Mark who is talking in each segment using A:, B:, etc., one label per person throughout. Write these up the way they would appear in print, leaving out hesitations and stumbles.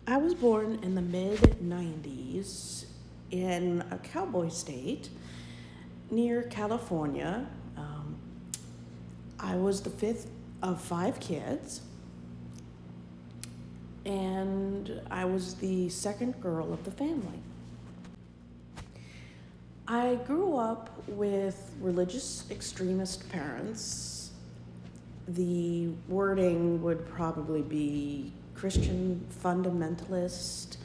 A: I was born in the mid-90s in a cowboy state near California. I was the fifth of five kids, and I was the second girl of the family. I grew up with religious extremist parents. The wording would probably be Christian fundamentalist,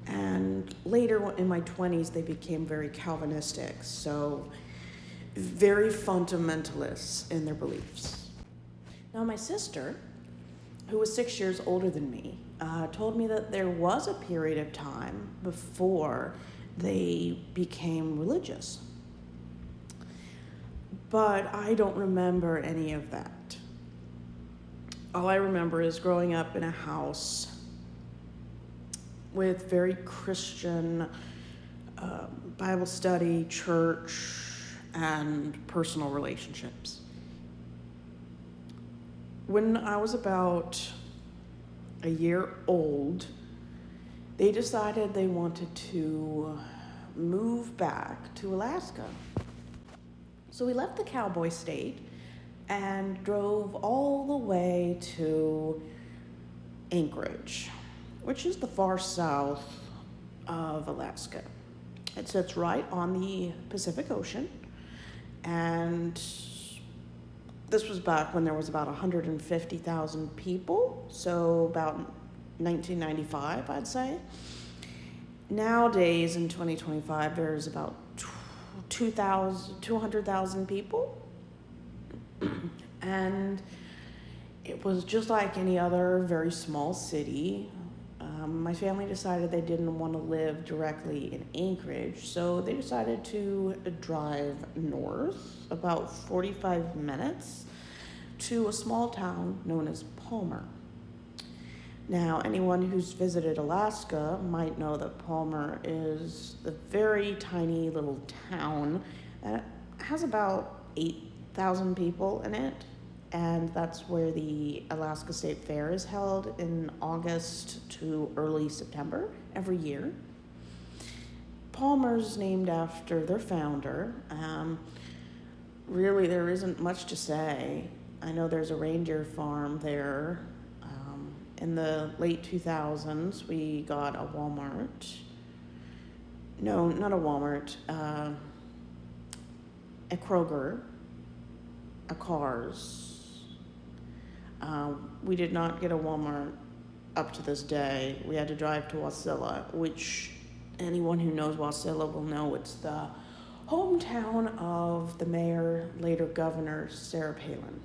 A: and later in my 20s they became very Calvinistic, so very fundamentalists in their beliefs. Now my sister, who was 6 years older than me, told me that there was a period of time before they became religious. But I don't remember any of that. All I remember is growing up in a house with very Christian Bible study, church, and personal relationships. When I was about a year old, they decided they wanted to move back to Alaska. So we left the cowboy state and drove all the way to Anchorage, which is the far south of Alaska. It sits right on the Pacific Ocean, and this was back when there was about 150,000 people, so about 1995, I'd say. Nowadays, in 2025, there's about 200,000 people. And it was just like any other very small city. My family decided they didn't want to live directly in Anchorage, so they decided to drive north about 45 minutes to a small town known as Palmer. Now, anyone who's visited Alaska might know that Palmer is the very tiny little town that has about 8,000 people in it, and that's where the Alaska State Fair is held in August to early September every year. Palmer's named after their founder. Really, there isn't much to say. I know there's a reindeer farm there. In the late 2000s, we got a Walmart. No, not a Walmart. A Kroger, a Cars. We did not get a Walmart up to this day. We had to drive to Wasilla, which anyone who knows Wasilla will know it's the hometown of the mayor, later governor, Sarah Palin.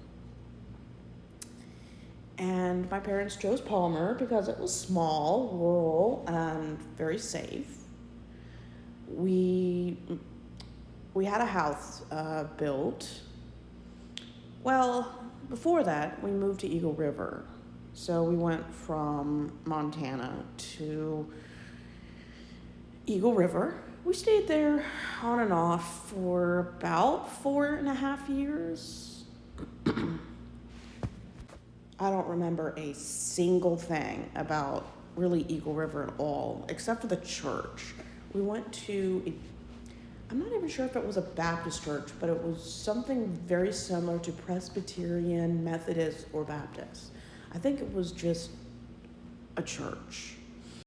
A: And my parents chose Palmer because it was small, rural, and very safe. We had a house built. Well, before that, we moved to Eagle River. So we went from Montana to Eagle River. We stayed there on and off for about 4.5 years. I don't remember a single thing about really Eagle River at all, except for the church. We went to, I'm not even sure if it was a Baptist church, but it was something very similar to Presbyterian, Methodist, or Baptist. I think it was just a church.